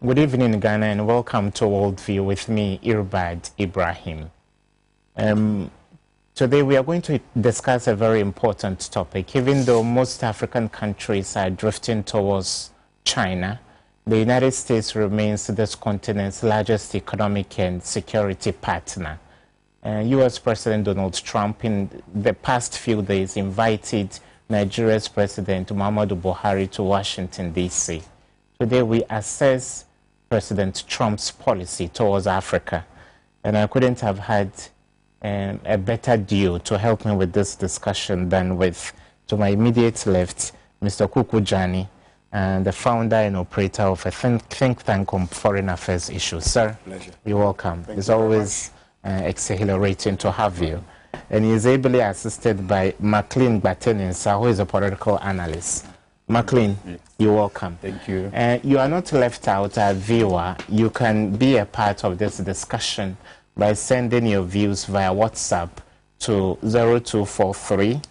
Good evening, Ghana, and welcome to Worldview with me, Irbard Ibrahim. Today we are going to discuss a very important topic. Even though most African countries are drifting towards China, the United States remains this continent's largest economic and security partner. U.S. President Donald Trump in the past few days invited Nigeria's President Muhammadu Buhari to Washington, D.C. Today we assess President Trump's policy towards Africa, and I couldn't have had a better deal to help me with this discussion than with, to my immediate left, Mr. Kuku Jani, the founder and operator of a think tank on foreign affairs issues. Sir, pleasure. You're welcome. It's always exhilarating to have you. And he is ably assisted by McLean Bateninsa, who is a political analyst. McLean, yes. You're welcome. Thank you. You are not left out, a viewer. You can be a part of this discussion by sending your views via WhatsApp to 0243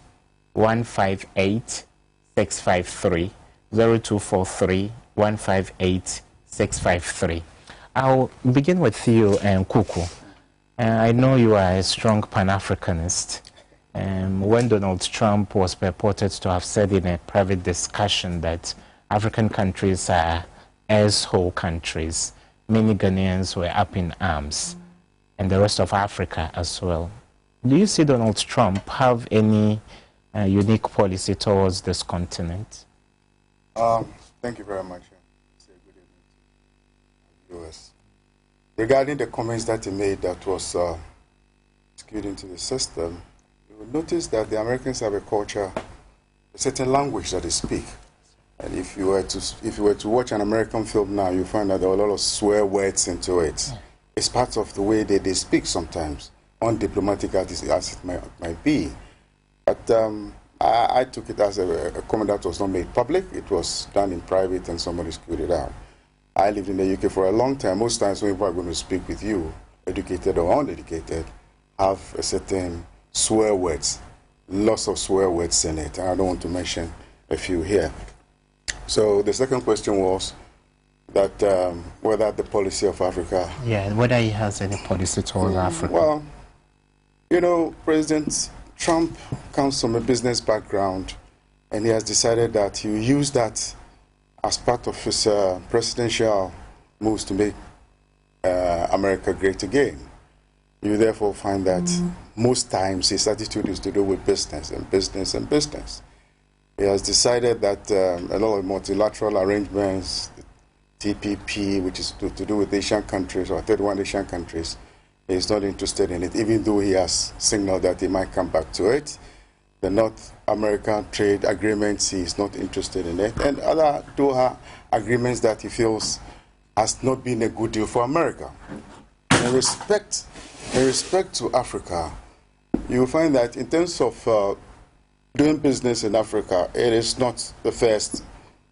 158 653. 0243 158 653. I'll begin with you, Kuku. I know you are a strong Pan-Africanist. When Donald Trump was purported to have said in a private discussion that African countries are asshole countries, many Ghanaians were up in arms, and the rest of Africa as well. Do you see Donald Trump have any unique policy towards this continent? Thank you very much. Say good evening to viewers. Regarding the comments that he made that was skewed into the system, you will notice that the Americans have a culture, a certain language that they speak. And if you were to watch an American film now, you find that there are a lot of swear words into it. Yeah. It's part of the way they speak sometimes, undiplomatic as it might be. But I took it as a comment that was not made public. It was done in private and somebody screwed it out. I lived in the UK for a long time. Most times when people are going to speak with you, educated or uneducated, have a certain swear words, lots of swear words in it. And I don't want to mention a few here. So the second question was that whether the policy of Africa... Yeah, whether he has any policy towards Africa. Well, you know, President Trump comes from a business background, and he has decided that he will use that as part of his presidential moves to make America great again. You therefore find that most times his attitude is to do with business and business and business. He has decided that a lot of multilateral arrangements, TPP, which is to do with Asian countries or 31 Asian countries, he is not interested in it, even though he has signaled that he might come back to it. The North American trade agreements, he is not interested in it. And other Doha agreements that he feels has not been a good deal for America. In respect to Africa, you will find that in terms of doing business in Africa, it is not the first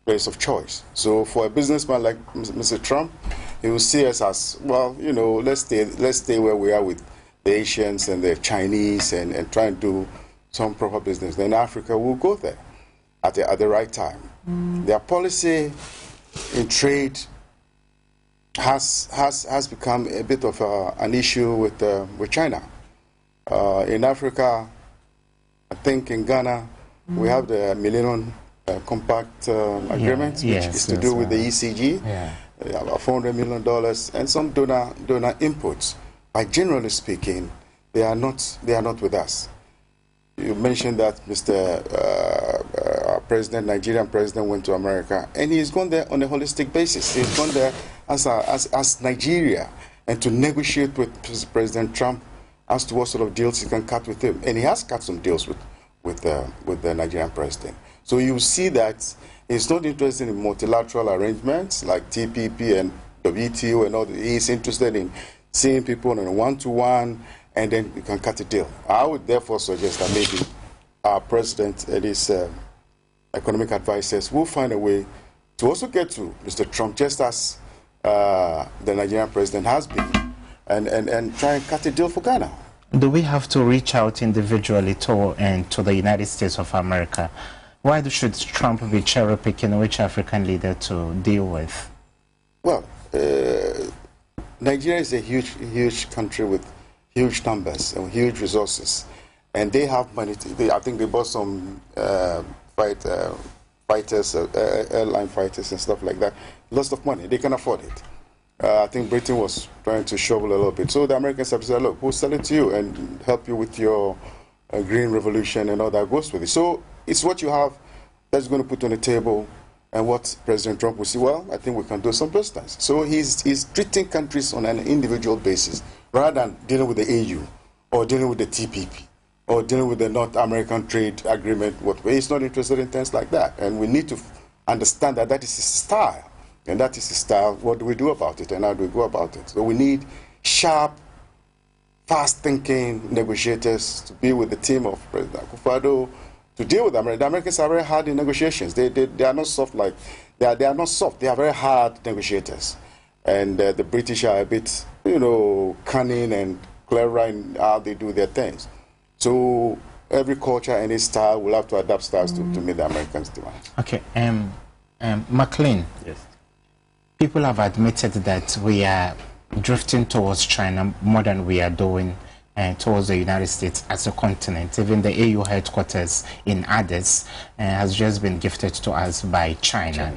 place of choice. So for a businessman like Mr. Trump, he will see us as, well, you know, let's stay where we are with the Asians and the Chinese and try and do some proper business. Then Africa will go there at the right time. Their policy in trade has become a bit of an issue with China. In Africa, I think in Ghana, we have the Millennium Compact Agreement, which is to do with the ECG, about $400 million, and some donor inputs. But generally speaking, they are not with us. You mentioned that Mr. Nigerian president went to America, and he's gone there on a holistic basis. He's gone there as Nigeria, and to negotiate with President Trump as to what sort of deals he can cut with him. And he has cut some deals with the Nigerian president. So you see that he's not interested in multilateral arrangements like TPP and WTO and all that. He's interested in seeing people on a one-to-one, and then you can cut a deal. I would therefore suggest that maybe our president and his economic advisors will find a way to also get to Mr. Trump, just as the Nigerian president has been, and try and cut a deal for Ghana. Do we have to reach out individually to the United States of America? Why should Trump be cherry-picking which African leader to deal with? Well, Nigeria is a huge country with huge numbers and huge resources, and they have money. I think they bought some fighters, airline fighters and stuff like that. Lots of money. They can afford it. I think Britain was trying to shovel a little bit. So the Americans have said, look, we'll sell it to you and help you with your green revolution and all that goes with it. So it's what you have that's going to put on the table, and what President Trump will say, well, I think we can do some things. So he's treating countries on an individual basis rather than dealing with the AU or dealing with the TPP or dealing with the North American Trade Agreement. He's not interested in things like that. And we need to understand that that is his style. And that is his style. What do we do about it, and how do we go about it? So we need sharp, fast-thinking negotiators to be with the team of President Akufo-Addo to deal with America. The Americans are very hard in negotiations. They are not soft like they are not soft. They are very hard negotiators, and the British are a bit, cunning and clever in how they do their things. So every culture and its style will have to adapt styles to meet the Americans' demands. Okay, McLean. Yes. People have admitted that we are drifting towards China more than we are doing towards the United States as a continent. Even the AU headquarters in Addis has just been gifted to us by China.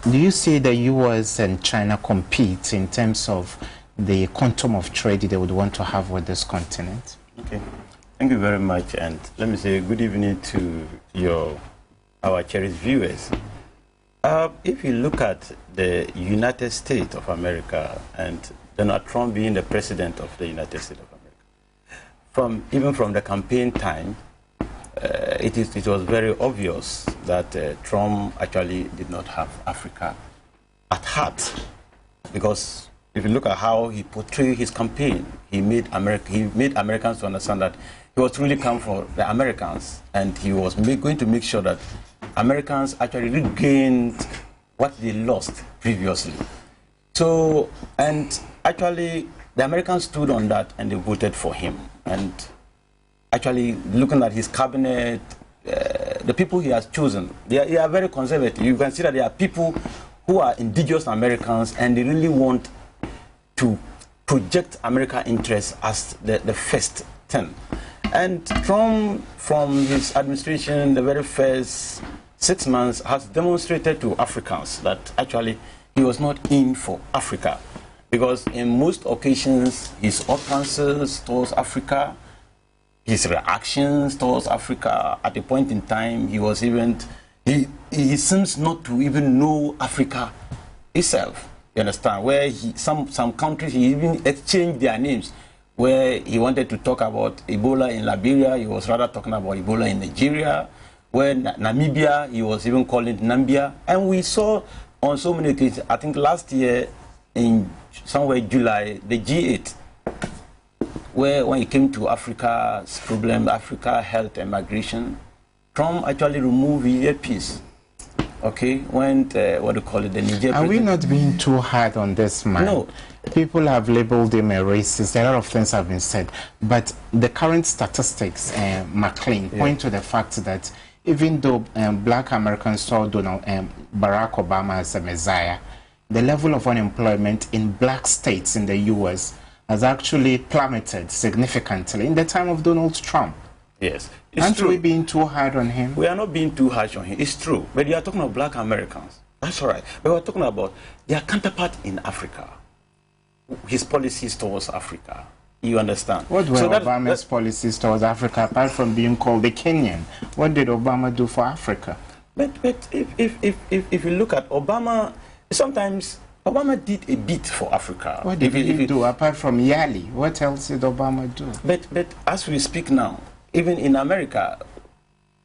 Do you see the US and China compete in terms of the quantum of trade they would want to have with this continent? Okay, thank you very much, and let me say good evening to our cherished viewers. If you look at the United States of America and Donald Trump being the president of the United States of America, even from the campaign time, it was very obvious that Trump actually did not have Africa at heart, because if you look at how he portrayed his campaign, he made Americans to understand that he was really come for the Americans, and he was going to make sure that Americans actually regained what they lost previously. So, and actually, the Americans stood on that and they voted for him. And actually, looking at his cabinet, the people he has chosen, they are very conservative. You can see that there are people who are indigenous Americans, and they really want to project American interests as the first thing. And Trump, from his administration, the very first 6 months, has demonstrated to Africans that actually he was not in for Africa, because in most occasions his utterances towards Africa, his reactions towards Africa, at a point in time he was even, he seems not to even know Africa itself. You understand? Where some countries he even exchanged their names. Where he wanted to talk about Ebola in Liberia, he was rather talking about Ebola in Nigeria. Where Namibia, he was even calling it Nambia. And we saw on so many occasions, I think last year in somewhere July, the G8, where when it came to Africa's problem, Africa health and migration, Trump actually removed his earpiece. Okay, when what do you call it, the Niger Are we not being too hard on this man? No. People have labeled him a racist. A lot of things have been said. But the current statistics, McLean, point to the fact that even though black Americans saw Barack Obama as a messiah, the level of unemployment in black states in the U.S. has actually plummeted significantly in the time of Donald Trump. Yes. Aren't we being too hard on him? We are not being too harsh on him. It's true. But you are talking about black Americans. That's all right. But we're talking about their counterpart in Africa. His policies towards Africa. You understand? What were Obama's policies towards Africa, apart from being called the Kenyan? What did Obama do for Africa? But if you look at Obama, sometimes Obama did a bit for Africa. What did he do apart from Yali? What else did Obama do? But as we speak now, even in America,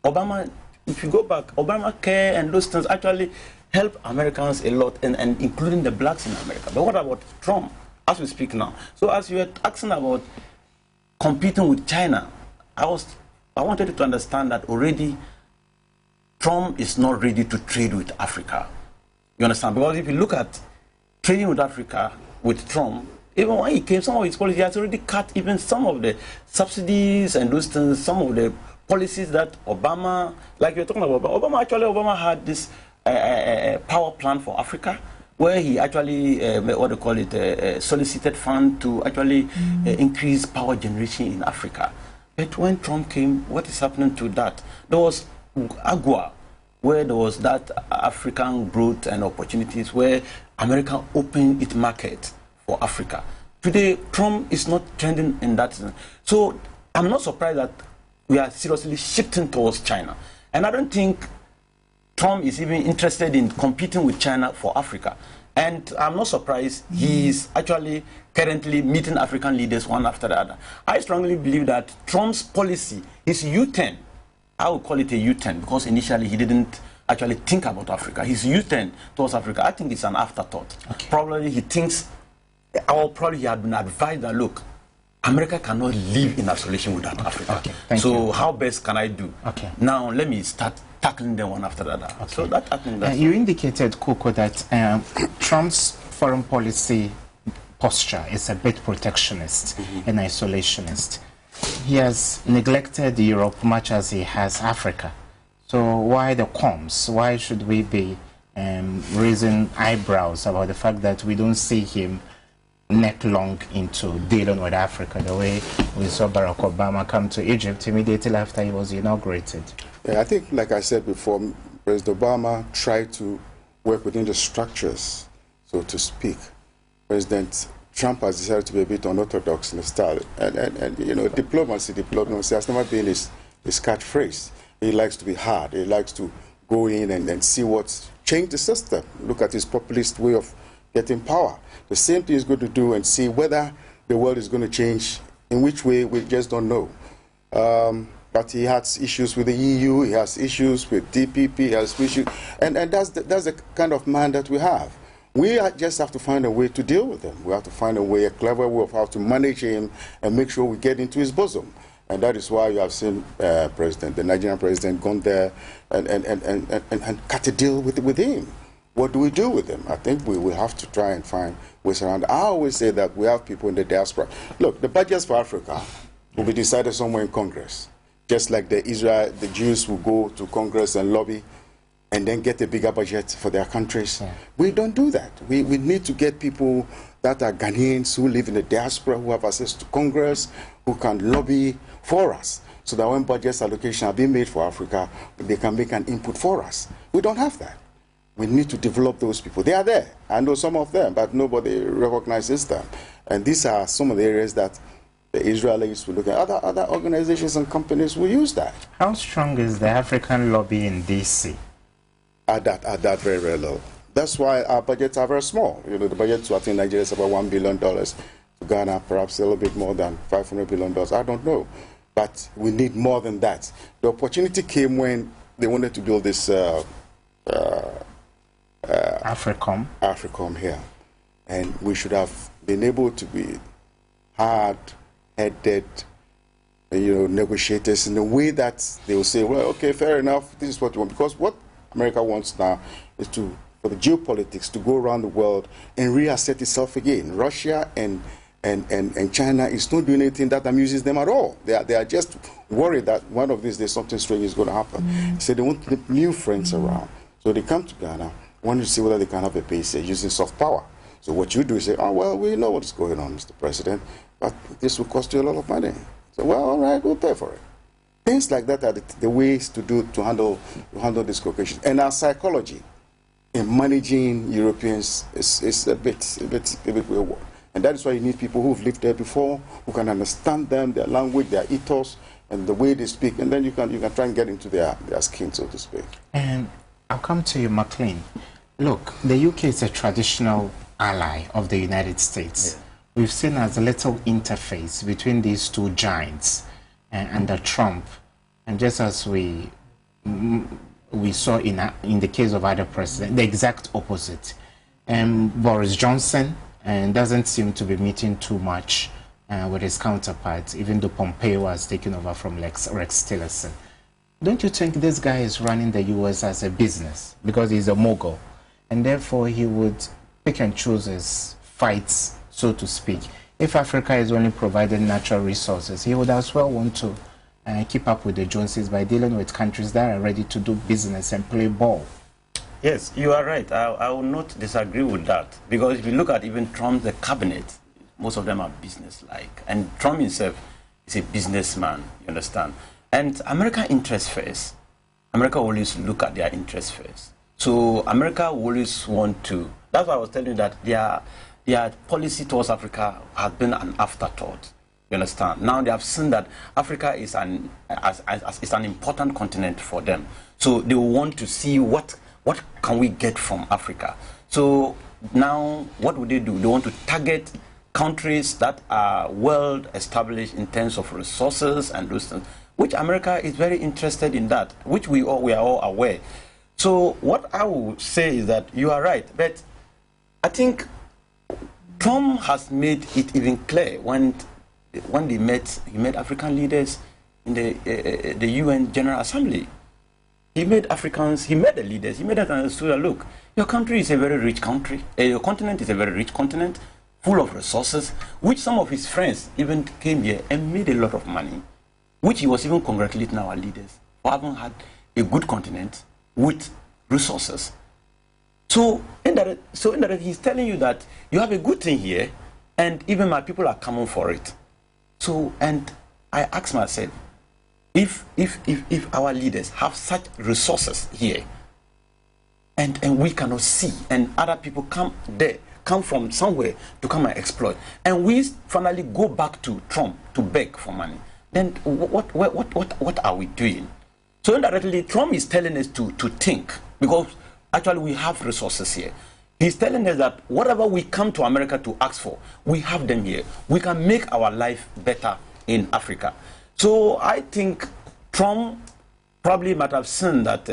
Obama, if you go back, Obamacare and those things actually help Americans a lot, and including the blacks in America. But what about Trump, as we speak now? So as you were asking about competing with China, I wanted you to understand that already Trump is not ready to trade with Africa. You understand? Because if you look at trading with Africa, with Trump, even when he came, some of his policies, he has already cut even some of the subsidies and those things, some of the policies that Obama, like you're talking about, Obama had this power plan for Africa, where he actually, what do you call it, solicited funds to actually increase power generation in Africa. But when Trump came, what is happening to that? There was AGUA, where there was that African growth and opportunities where America opened its market for Africa. Today, Trump is not trending in that sense. So I'm not surprised that we are seriously shifting towards China. And I don't think Trump is even interested in competing with China for Africa. And I'm not surprised he is actually currently meeting African leaders one after the other. I strongly believe that Trump's policy, his U-turn, I would call it a U-turn because initially he didn't actually think about Africa. His U-turn towards Africa, I think it's an afterthought. Okay. Probably he thinks, or probably he had been advised that, look, America cannot live in isolation without Africa. Okay. Thank you. How best can I do? Okay. Now let me start tackling them one after the other. Okay. So that, I think that's you indicated, Coco, that Trump's foreign policy posture is a bit protectionist and isolationist. He has neglected Europe much as he has Africa. So why the qualms? Why should we be raising eyebrows about the fact that we don't see him neck long into dealing with Africa, the way we saw Barack Obama come to Egypt immediately after he was inaugurated? Yeah, I think, like I said before, President Obama tried to work within the structures, so to speak. President Trump has decided to be a bit unorthodox in the style. And you know, diplomacy has never been his catchphrase. He likes to be hard. He likes to go in and see what's changed the system. Look at his populist way of getting power. The same thing he's going to do and see whether the world is going to change. In which way, we just don't know. But he has issues with the EU, he has issues with DPP, he has issues, and that's the kind of man that we have. We just have to find a way to deal with him. We have to find a clever way of how to manage him and make sure we get into his bosom. And that is why you have seen the Nigerian president, gone there and cut a deal with him. What do we do with him? I think we will have to try and find ways around. I always say that we have people in the diaspora. Look, the budgets for Africa will be decided somewhere in Congress. Just like the Jews will go to Congress and lobby and then get a bigger budget for their countries. Yeah. We don't do that. We need to get people that are Ghanaians who live in the diaspora, who have access to Congress, who can lobby for us, so that when budget allocation are being made for Africa, they can make an input for us. We don't have that. We need to develop those people. They are there. I know some of them, but nobody recognizes them. And these are some of the areas that the Israelis will look at. Other organizations and companies will use that. How strong is the African lobby in D.C.? At that very, very low. That's why our budgets are very small. You know, the budget to, I think, Nigeria is about $1 billion. To Ghana, perhaps a little bit more than $500 billion. I don't know. But we need more than that. The opportunity came when they wanted to build this AFRICOM here. And we should have been able to be hard-headed, negotiators in a way that they will say, well, okay, fair enough, this is what you want. Because what America wants now is for the geopolitics to go around the world and reassert itself again. Russia and China is not doing anything that amuses them at all. They are just worried that one of these days something strange is going to happen. So they want new friends around. So they come to Ghana, want to see whether they can have a base using soft power. So what you do is say, oh, well, we know what's going on, Mr. President, but this will cost you a lot of money. So, well, all right, we'll pay for it. Things like that are the ways to handle this cooperation. And our psychology in managing Europeans is a bit wayward. And that is why you need people who've lived there before, who can understand them, their language, their ethos, and the way they speak, and then you can try and get into their skin, so to speak. And I'll come to you, McLean. Look, the UK is a traditional ally of the United States. Yeah. We've seen as a little interface between these two giants under Trump, and just as we saw in the case of other presidents, the exact opposite. Boris Johnson doesn't seem to be meeting too much with his counterparts, even though Pompeo has taken over from Rex Tillerson. Don't you think this guy is running the U.S. as a business because he's a mogul, and therefore he would pick and choose his fights, so to speak? If Africa is only providing natural resources, he would as well want to keep up with the Joneses by dealing with countries that are ready to do business and play ball. Yes, you are right. I will not disagree with that. Because if you look at even Trump's cabinet, most of them are business-like. And Trump himself is a businessman, you understand? And America interests first. America always look at their interests first. So America always want to... That's why I was telling you that their policy towards Africa has been an afterthought. You understand? Now they have seen that Africa is an important continent for them. So they want to see what can we get from Africa. So now what would they do? They want to target countries that are well established in terms of resources and those things, which America is very interested in that, which we are all aware. So what I will say is that you are right, but I think Trump has made it even clear when he met African leaders in the UN General Assembly. He made the leaders, he made them understand that, look, your country is a very rich country, your continent is a very rich continent, full of resources, which some of his friends even came here and made a lot of money, which he was even congratulating our leaders for having had a good continent with resources. So indirectly, he's telling you that you have a good thing here, and even my people are coming for it. So, and I ask myself, if our leaders have such resources here, and we cannot see, and other people come from somewhere to come and exploit, and we finally go back to Trump to beg for money, then what are we doing? So indirectly, Trump is telling us to think, because actually we have resources here. He's telling us that whatever we come to America to ask for, we have them here. We can make our life better in Africa. So I think Trump probably might have seen that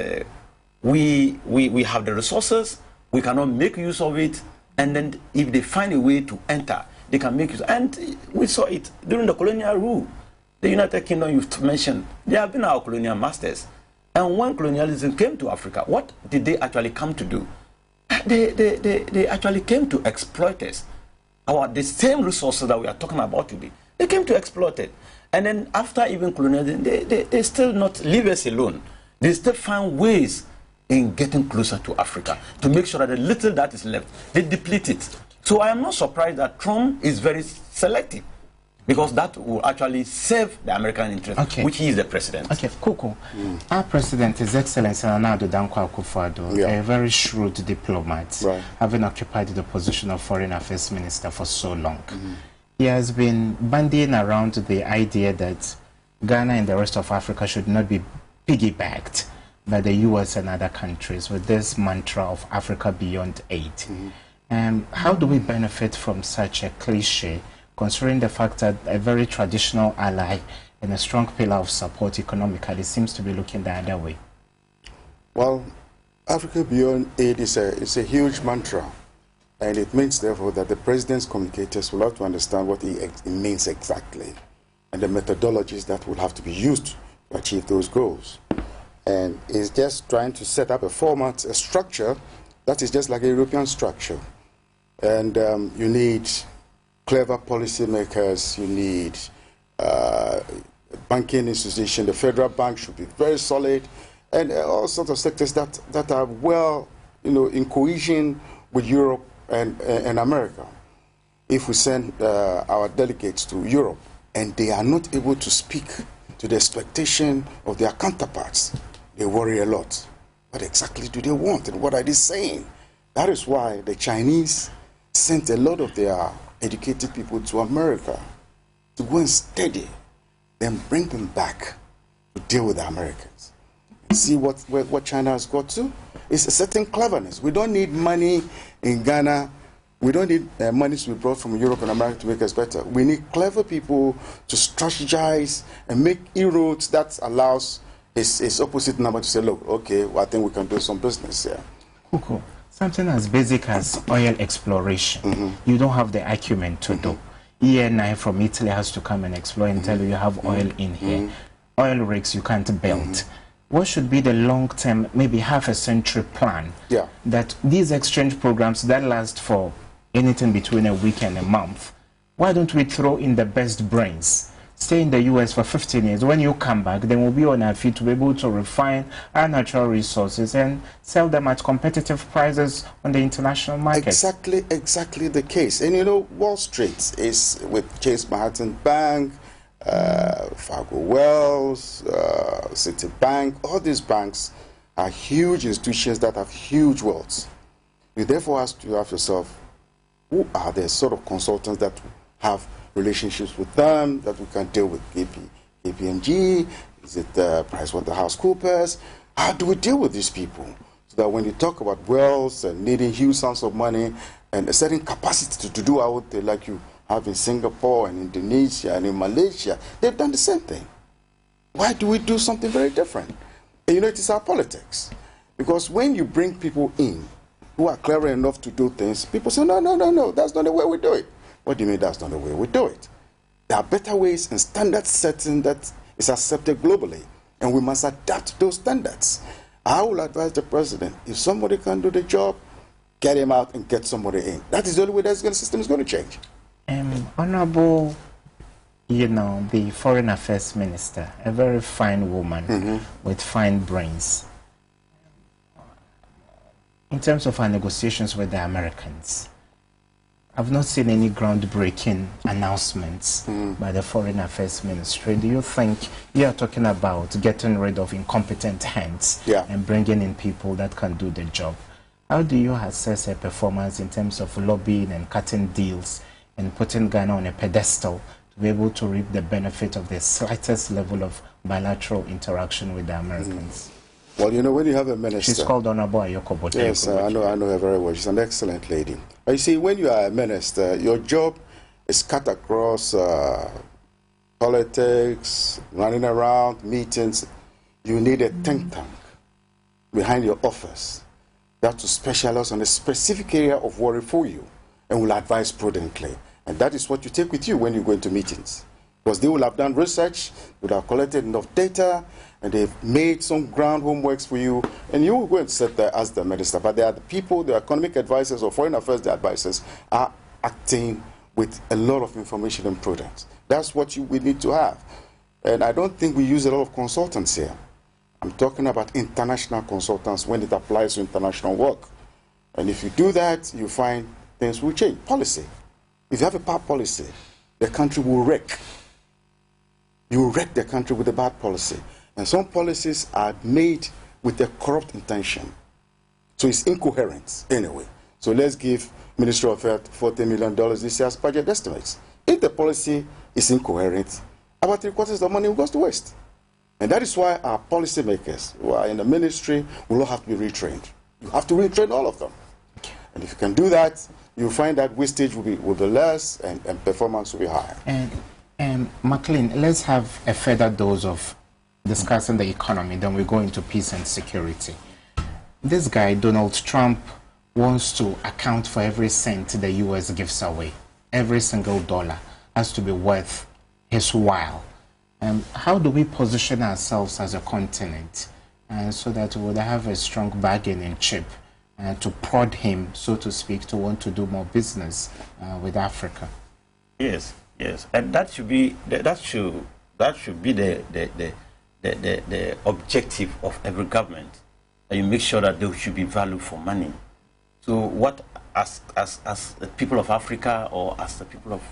we have the resources, we cannot make use of it, and then if they find a way to enter, they can make use. And we saw it during the colonial rule. The United Kingdom you've mentioned, they have been our colonial masters. And when colonialism came to Africa, what did they actually come to do? They actually came to exploit us. The same resources that we are talking about today, they came to exploit it. And then after even colonialism, they still not leave us alone. They still find ways in getting closer to Africa to make sure that the little that is left, they deplete it. So I am not surprised that Trump is very selective, because that will actually serve the American interest, which he is the president. Okay, Kuku, our president, His Excellency Nana Addo Dankwa Akufo-Addo, a very shrewd diplomat, having occupied the position of Foreign Affairs Minister for so long. He has been bandying around the idea that Ghana and the rest of Africa should not be piggybacked by the US and other countries with this mantra of Africa beyond aid. How do we benefit from such a cliche, considering the fact that a very traditional ally and a strong pillar of support economically seems to be looking the other way? Well, Africa beyond aid is a huge mantra, and it means, therefore, that the president's communicators will have to understand what it means exactly, and the methodologies that will have to be used to achieve those goals. And it's just trying to set up a format, a structure that is just like a European structure. And you need clever policymakers, you need banking institution, the federal bank should be very solid, and all sorts of sectors that are well, in cohesion with Europe and America. If we send our delegates to Europe and they are not able to speak to the expectation of their counterparts, they worry a lot. What exactly do they want and what are they saying? That is why the Chinese sent a lot of their educated people to America to go and study, then bring them back to deal with the Americans. See what China has got to? It's a certain cleverness. We don't need money in Ghana. We don't need money to be brought from Europe and America to make us better. We need clever people to strategize and make inroads that allows his opposite number to say, look, okay, well, I think we can do some business here. Kuku, something as basic as oil exploration, you don't have the acumen to do. ENI from Italy has to come and explore and tell you have oil in here. Oil rigs you can't build. What should be the long-term, maybe half-a-century plan that these exchange programs that last for anything between a week and a month, why don't we throw in the best brains stay in the US for 15 years. When you come back, then we'll be on our feet to be able to refine our natural resources and sell them at competitive prices on the international market. Exactly the case. And you know, Wall Street is with Chase Manhattan Bank, Fargo Wells, Citibank. All these banks are huge institutions that have huge wealth. You therefore have to ask yourself, who are the sort of consultants that have relationships with them, that we can deal with KPMG? Is it PricewaterhouseCoopers? How do we deal with these people? So that when you talk about wealth and needing huge sums of money and a certain capacity to do what they like you have in Singapore and Indonesia and in Malaysia, they've done the same thing. Why do we do something very different? And you know, it is our politics. Because when you bring people in who are clever enough to do things, people say, no, that's not the way we do it. What do you mean that's not the way we do it? There are better ways and standards setting that is accepted globally, and we must adapt to those standards. I will advise the president, if somebody can do the job, get him out and get somebody in. That is the only way the system is going to change. Honorable, you know, the Foreign Affairs Minister, a very fine woman with fine brains. In terms of our negotiations with the Americans, I've not seen any groundbreaking announcements by the Foreign Affairs Ministry. Do you think you are talking about getting rid of incompetent hands and bringing in people that can do the job? How do you assess her performance in terms of lobbying and cutting deals and putting Ghana on a pedestal to be able to reap the benefit of the slightest level of bilateral interaction with the Americans? Well, you know, when you have a minister... She's called Honorable Ayoko Bote. Yes, I know her very well. She's an excellent lady. But you see, when you are a minister, your job is cut across politics, running around, meetings. You need a think tank behind your office that to specialize on a specific area of worry for you and will advise prudently. And that is what you take with you when you go into meetings. Because they will have done research, they will have collected enough data, and they've made some ground homeworks for you, and you will go and sit there as the minister. But there are the people, the economic advisors or foreign affairs advisors are acting with a lot of information and prudence. That's what we need to have. And I don't think we use a lot of consultants here. I'm talking about international consultants when it applies to international work. And if you do that, you find things will change. Policy. If you have a bad policy, the country will wreck. You will wreck the country with a bad policy. And some policies are made with a corrupt intention. So it's incoherent anyway. So let's give Ministry of Health $40 million this year's budget estimates. If the policy is incoherent, about 3/4 of the money goes to waste. And that is why our policymakers who are in the ministry will all have to be retrained. You have to retrain all of them. And if you can do that, you'll find that wastage will be less and performance will be higher. And McLean, let's have a further dose of discussing the economy, then we go into peace and security. This guy, Donald Trump, wants to account for every cent the U.S. gives away. Every single dollar has to be worth his while. How do we position ourselves as a continent so that we would have a strong bargaining chip to prod him, so to speak, to want to do more business with Africa? Yes, and that should be the objective of every government. And you make sure that there should be value for money. So what, as the people of Africa or as the people of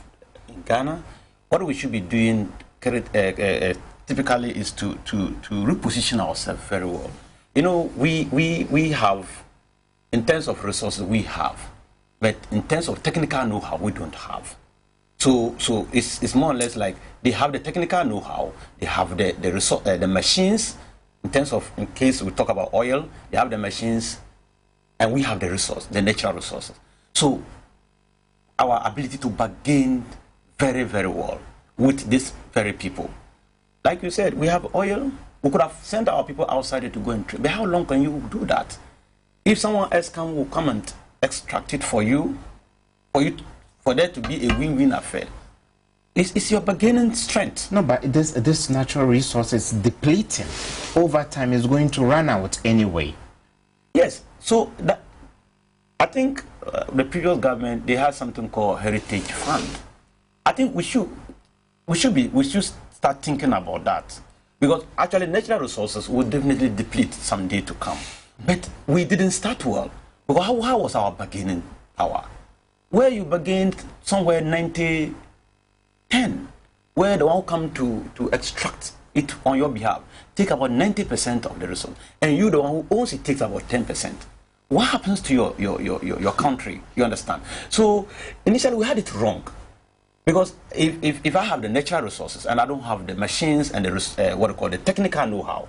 Ghana, what we should be doing typically is to reposition ourselves very well. You know, we have, in terms of resources, we have, but in terms of technical know-how, we don't have. So it's more or less like they have the technical know-how, they have the machines. In terms of, in case we talk about oil, they have the machines, and we have the resource, the natural resources. So our ability to bargain very, very well with these very people. Like you said, we have oil. We could have sent our people outside to go and trade. But how long can you do that? If someone else will come and extract it for you, for there to be a win-win affair, it's your bargaining strength. No, but this natural resource is depleting. Over time, it's going to run out anyway. Yes. So that, I think the previous government, they had something called Heritage Fund. I think we should we should start thinking about that. Because actually natural resources will definitely deplete someday to come. But we didn't start well. Because how was our bargaining power? Where you bargained somewhere 90-10, where the one come to extract it on your behalf, take about 90% of the resource, and you, the one who owns it, takes about 10%. What happens to your country? You understand? So initially we had it wrong. Because if I have the natural resources and I don't have the machines and the what I call the technical know-how,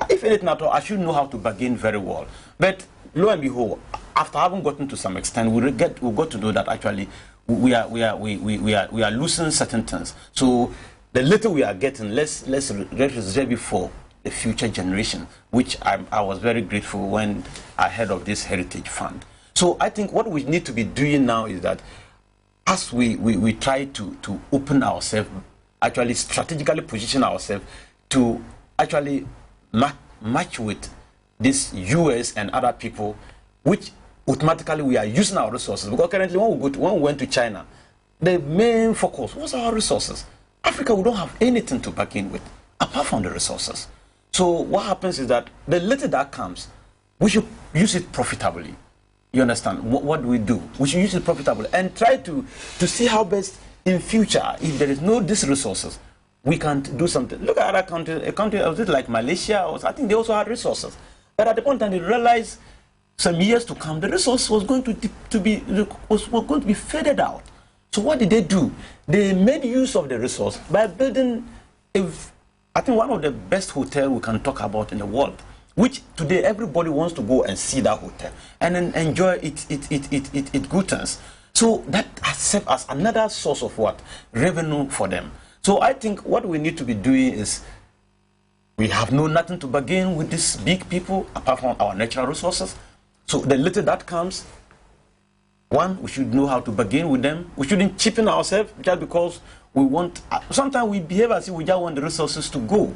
if anything at all, I should know how to bargain very well. But lo and behold, after having gotten to some extent, we got to know that actually we are losing certain things. So the little we are getting, let's reserve for the future generation, which I was very grateful when I heard of this heritage fund. So I think what we need to be doing now is that as we try to open ourselves, actually strategically position ourselves to actually match with this US and other people, which automatically we are using our resources. Because currently when we went to China, the main focus was our resources. Africa, we don't have anything to bargain with apart from the resources. So what happens is that the little that comes, we should use it profitably. You understand? What do? We should use it profitably and try to see how best in future, if there is no these resources, we can do something. Look at other countries, a country like Malaysia, I think they also had resources. But at the point in time, they realized some years to come, the resource was going to be faded out. So what did they do? They made use of the resource by building, I think, one of the best hotels we can talk about in the world, which today everybody wants to go and see that hotel and then enjoy its good things. So that has served as another source of what? Revenue for them. So I think what we need to be doing is, we have nothing to bargain with these big people apart from our natural resources. So the little that comes, one, we should know how to bargain with them. We shouldn't cheapen ourselves just because we want. Sometimes we behave as if we just want the resources to go.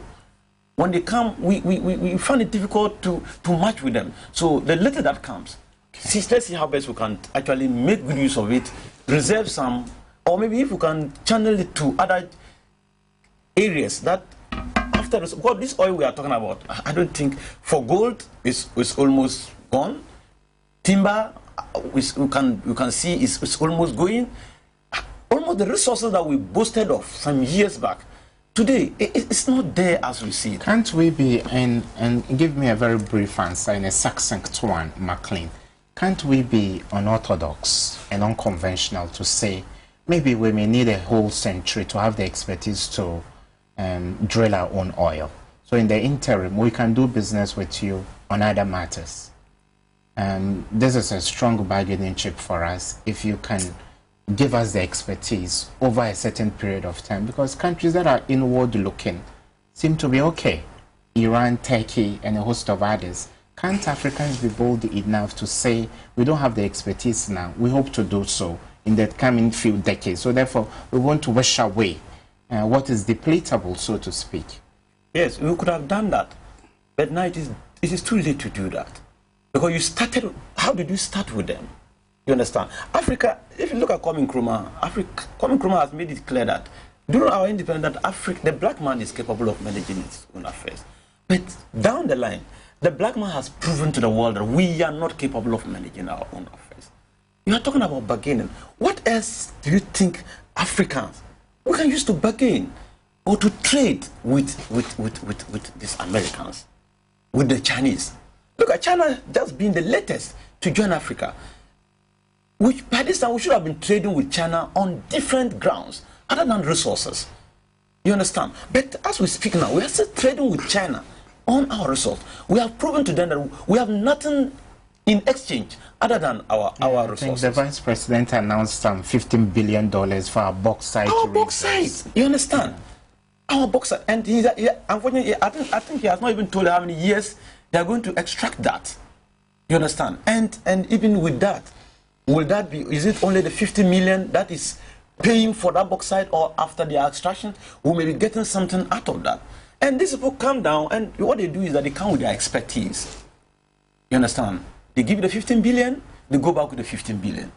When they come, we find it difficult to match with them. So the little that comes, let's see how best we can actually make good use of it, reserve some, or maybe if we can channel it to other areas that after this oil we are talking about, I don't think for gold is almost gone. Timber, we can see is almost going. Almost the resources that we boasted of some years back, today it's not there as we see it. Can't we be, and give me a very brief answer in a succinct one, McLean, can't we be unorthodox and unconventional to say maybe we may need a whole century to have the expertise to drill our own oil? So in the interim, we can do business with you on other matters. This is a strong bargaining chip for us if you can give us the expertise over a certain period of time, because countries that are inward looking seem to be okay. Iran, Turkey, and a host of others. Can't Africans be bold enough to say, we don't have the expertise now, we hope to do so in the coming few decades, so therefore we want to wash away what is depletable, so to speak? Yes, we could have done that, but now it is too late to do that. Because you started, how did you start with them? You understand? Africa, if you look at Kwame Nkrumah has made it clear that during our independence, Africa, the black man is capable of managing his own affairs. But down the line, the black man has proven to the world that we are not capable of managing our own affairs. You are talking about bargaining. What else do you think Africans, we can use to bargain or to trade with these Americans, with the Chinese? Look at China just being the latest to join Africa. Which by this time we should have been trading with China on different grounds other than resources. You understand? But as we speak now, we are still trading with China on our resources. We have proven to them that we have nothing in exchange other than our resources. I think the Vice President announced $15 billion for our bauxite. Our bauxite, you understand? Our bauxite, and unfortunately, I think he has not even told how many years they are going to extract that. You understand? And even with that, will that be, is it only the 50 million that is paying for that bauxite, or after the extraction, we may be getting something out of that? And these people come down, and what they do is that they come with their expertise. You understand? They give you the 15 billion, they go back with the 15 billion.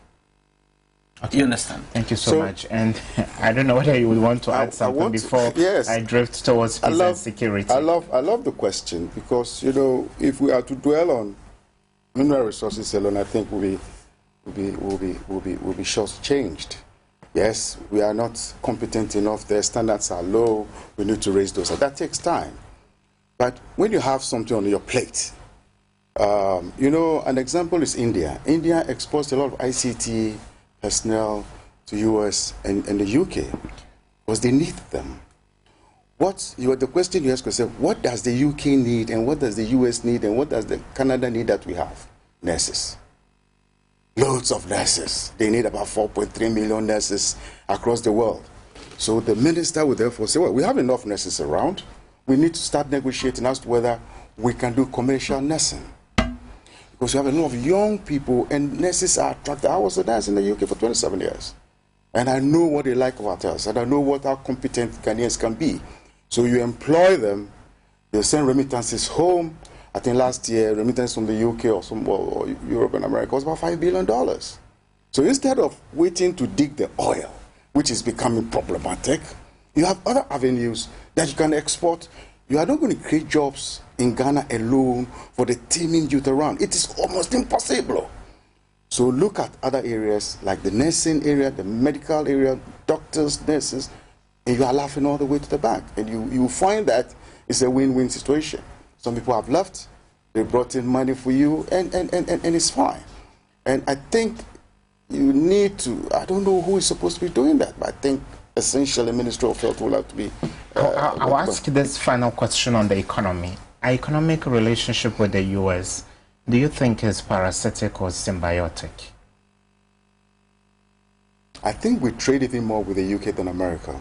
Okay. You understand? Thank you so much. And I don't know whether you would want to add something before I drift towards peace and security. I love the question, because, you know, if we are to dwell on mineral resources alone, I think we'll be short-changed. Yes, we are not competent enough. Their standards are low. We need to raise those. That takes time. But when you have something on your plate, you know, an example is India. India exports a lot of ICT personnel to US and the UK because they need them. The question you ask yourself, what does the UK need, and what does the US need, and what does the Canada need that we have? Nurses. Loads of nurses. They need about 4.3 million nurses across the world. So the minister would therefore say, well, we have enough nurses around. We need to start negotiating as to whether we can do commercial nursing. Because you have a lot of young people, and nurses are attracted. I was a nurse in the UK for 27 years. And I know what they like about us, and I know how competent Ghanaians can be. So you employ them, they send remittances home. I think last year, remittance from the UK or Europe and America was about $5 billion. So instead of waiting to dig the oil, which is becoming problematic, you have other avenues that you can export. You are not going to create jobs in Ghana alone for the teeming youth around. It is almost impossible. So look at other areas like the nursing area, the medical area, doctors, nurses, and you are laughing all the way to the bank. And you find that it's a win-win situation. Some people have left, they brought in money for you, and it's fine. And I think you need to, I don't know who is supposed to be doing that, but I think essentially Ministry of Health will have to be... I'll ask this final question on the economy. Our economic relationship with the US, do you think is parasitic or symbiotic? I think we trade even more with the UK than America.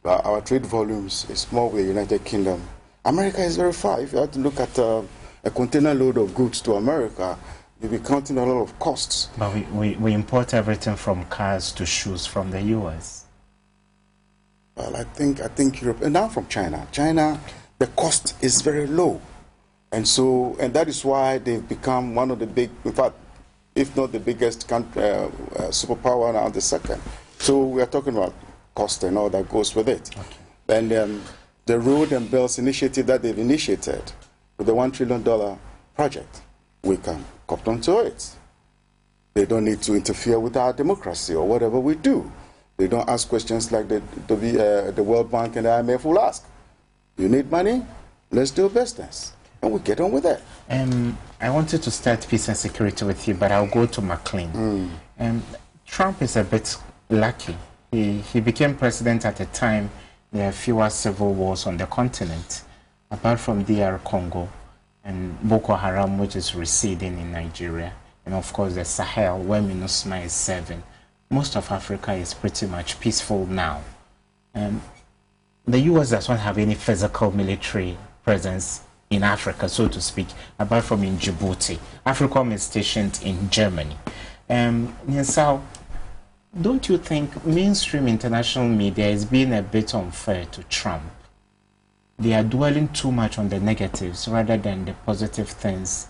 Our trade volumes is more with the United Kingdom. America is very far. If you have to look at a container load of goods to America, you'll be counting a lot of costs. But we import everything from cars to shoes from the US. Well, I think Europe, and now from China. China, the cost is very low. And that is why they've become one of the big, in fact, if not the biggest country, superpower, now the second. So we are talking about cost and all that goes with it. Okay. And the Road and Bells initiative that they've initiated with the $1 trillion project, we can cop onto it. They don't need to interfere with our democracy or whatever we do. They don't ask questions like the World Bank and the IMF will ask. You need money? Let's do business. And we get on with it. I wanted to start peace and security with you, but I'll go to McLean. Trump is a bit lucky. He became president at a time there are fewer civil wars on the continent, apart from DR Congo and Boko Haram, which is receding in Nigeria, and of course the Sahel, where MINUSMA is serving. Most of Africa is pretty much peaceful now. The US does not have any physical military presence in Africa, so to speak, apart from in Djibouti. AFRICOM is stationed in Germany. So, don't you think mainstream international media is being a bit unfair to Trump? They are dwelling too much on the negatives rather than the positive things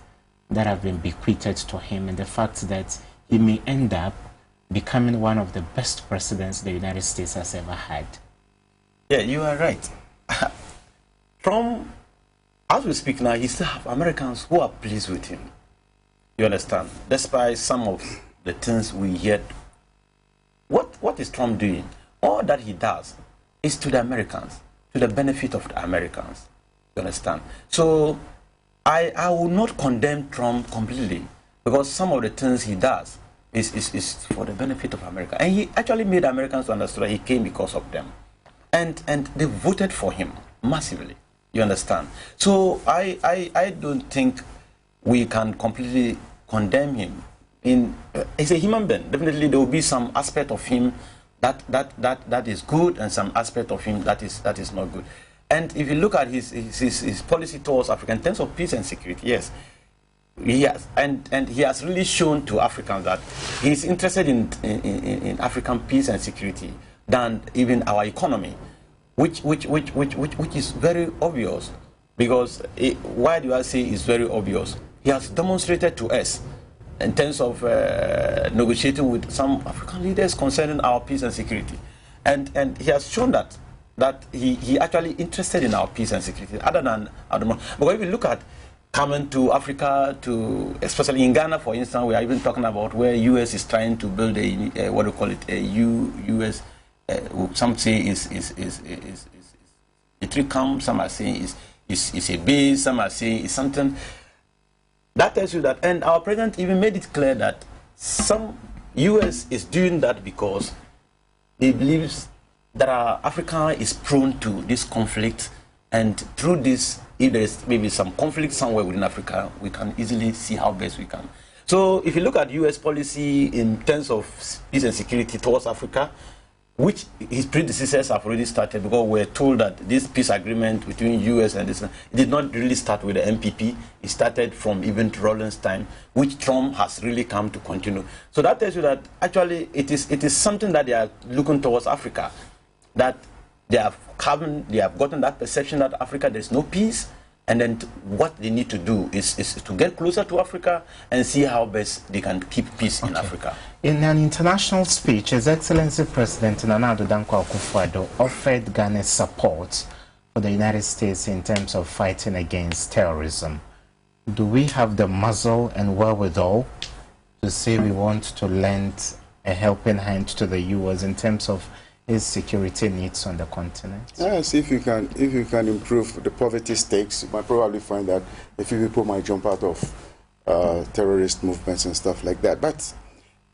that have been bequeathed to him, and the fact that he may end up becoming one of the best presidents the United States has ever had. Yeah, you are right. From, as we speak now, he still have Americans who are pleased with him. You understand? Despite some of the things we hear. What is Trump doing? All that he does is to the Americans, to the benefit of the Americans. You understand? So I will not condemn Trump completely, because some of the things he does is for the benefit of America. And he actually made Americans understand that he came because of them. And they voted for him massively. You understand? So I don't think we can completely condemn him. He's a human being. Definitely there will be some aspect of him that is good, and some aspect of him that is not good. And if you look at his policy towards Africa in terms of peace and security, yes, he has, and he has really shown to Africans that he's interested in African peace and security than even our economy, which is very obvious. Because why do I say it's very obvious? He has demonstrated to us in terms of negotiating with some African leaders concerning our peace and security. And he has shown that he actually interested in our peace and security, other than because if you look at coming to Africa, especially in Ghana, for instance, we are even talking about where U.S. is trying to build a what do you call it, a U.S. Some say is a tree camp, some are saying is a base, some are saying is something. That tells you that, and our president even made it clear that some U.S. is doing that because they believe that Africa is prone to this conflict, and through this, if there is maybe some conflict somewhere within Africa, we can easily see how best we can. So if you look at U.S. policy in terms of peace and security towards Africa, which his predecessors have already started, because we're told that this peace agreement between U.S. and this, it did not really start with the MPP. It started from even Rawlings' time, which Trump has really come to continue. So that tells you that actually it is something that they are looking towards Africa, that they have gotten that perception that Africa there's no peace, and then what they need to do is to get closer to Africa and see how best they can keep peace in Africa. In an international speech, His Excellency President Nana Addo Dankwa Akufo-Addo offered Ghana's support for the United States in terms of fighting against terrorism. Do we have the muscle and wherewithal to say we want to lend a helping hand to the U.S. in terms of its security needs on the continent? Yes, if you can improve the poverty stakes, you might probably find that a few people might jump out of terrorist movements and stuff like that. But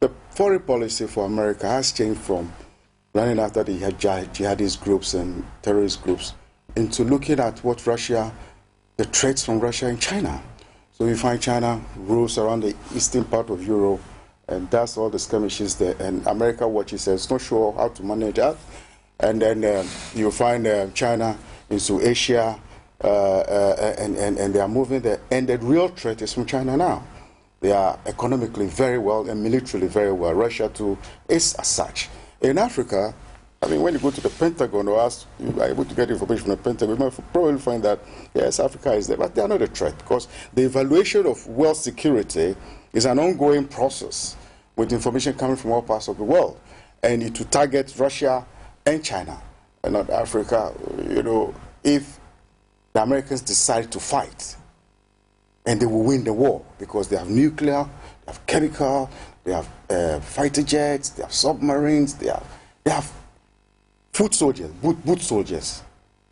the foreign policy for America has changed from running after the jihadist groups and terrorist groups into looking at what Russia, the threats from Russia and China. So you find China rules around the eastern part of Europe, and that's all the skirmishes there. And America watches and is not sure how to manage that. And then you find China into Asia, and they are moving there. And the real threat is from China now. They are economically very well and militarily very well. Russia too is as such. In Africa, I mean, when you go to the Pentagon or ask, you are able to get information from the Pentagon, you might probably find that, yes, Africa is there, but they are not a threat, because the evaluation of world security is an ongoing process with information coming from all parts of the world. And to target Russia and China and not Africa, you know, if the Americans decide to fight, and they will win the war, because they have nuclear, they have chemical, they have fighter jets, they have submarines, they have foot soldiers, boot soldiers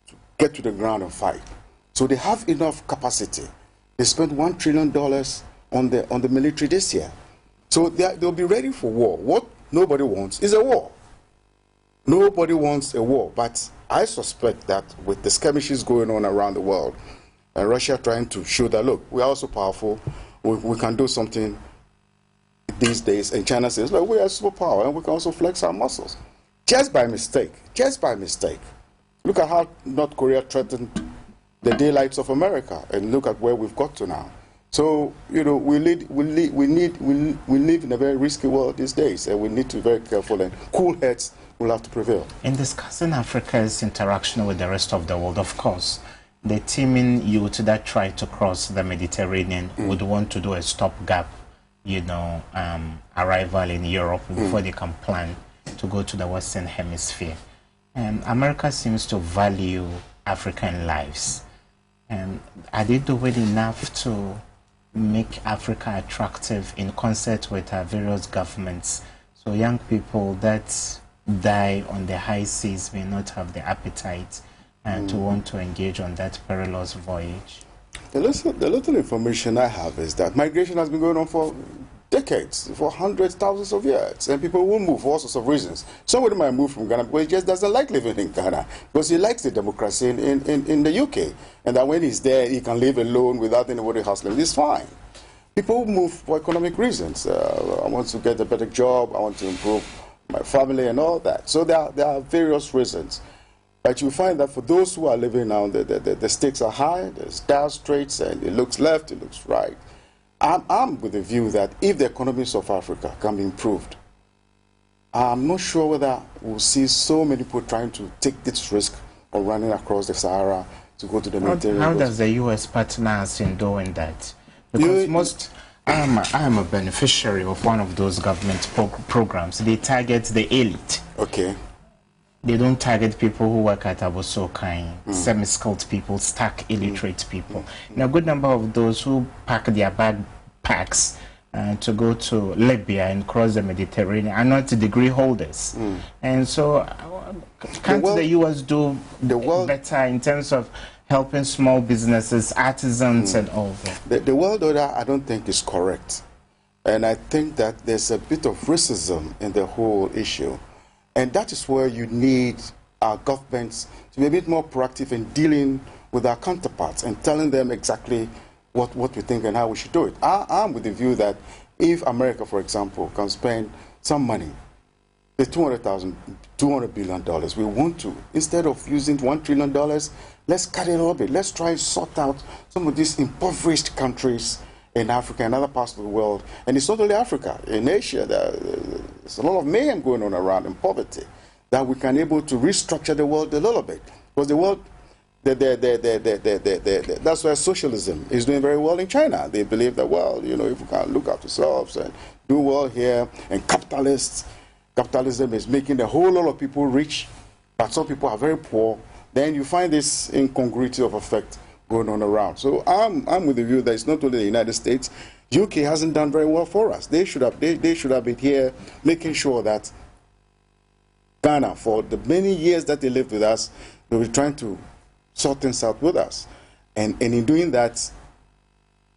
to get to the ground and fight. So they have enough capacity. They spent $1 trillion on the military this year. So they'll be ready for war. What nobody wants is a war. Nobody wants a war. But I suspect that with the skirmishes going on around the world, and Russia trying to show that, look, we are also powerful, we can do something these days, and China says, look, we are a superpower, and we can also flex our muscles. Just by mistake. Look at how North Korea threatened the daylights of America, and look at where we've got to now. So, you know, we live in a very risky world these days, and we need to be very careful, and cool heads will have to prevail. In discussing Africa's interaction with the rest of the world, of course, the teeming youth that try to cross the Mediterranean would want to do a stopgap, you know, arrival in Europe before they can plan to go to the Western Hemisphere. America seems to value African lives. Are they doing enough to make Africa attractive in concert with our various governments, so young people that die on the high seas may not have the appetite to want to engage on that perilous voyage? The little information I have is that migration has been going on for decades, for hundreds, thousands of years, and people will move for all sorts of reasons. Somebody might move from Ghana because he just doesn't like living in Ghana, because he likes the democracy in the UK, and that when he's there, he can live alone without anybody hustling. It's fine. People move for economic reasons. I want to get a better job, I want to improve my family and all that. So there are various reasons. But you find that for those who are living now, the stakes are high, there's dire straits, and it looks left, it looks right. I'm with the view that if the economies of Africa can be improved, I'm not sure whether we'll see so many people trying to take this risk of running across the Sahara to go to the Mediterranean. How does the U.S. partner us in doing that? Because most I'm a beneficiary of one of those government programs. They target the elite. Okay. They don't target people who work at Abosokai, semi-skilled people, stark illiterate people. And a good number of those who pack their backpacks to go to Libya and cross the Mediterranean are not degree holders. And so can't the U.S. do better in terms of helping small businesses, artisans, and all that? The world order, I don't think, is correct. And I think that there's a bit of racism in the whole issue. And that is where you need our governments to be a bit more proactive in dealing with our counterparts and telling them exactly what we think and how we should do it. I'm with the view that if America, for example, can spend some money, the $200 billion, we want to, instead of using $1 trillion, let's cut it a little bit. Let's try and sort out some of these impoverished countries in Africa and other parts of the world. And it's not only Africa. In Asia, there's a lot of mayhem going on around in poverty, that we can able to restructure the world a little bit. Because the world, that's why socialism is doing very well in China. They believe that, well, you know, if we can look after ourselves and do well here, and capitalism is making a whole lot of people rich, but some people are very poor, then you find this incongruity of effect going on around. So I'm with the view that it's not only the United States. UK hasn't done very well for us. They should have been here making sure that Ghana, for the many years that they lived with us, they were trying to sort things out with us. And in doing that,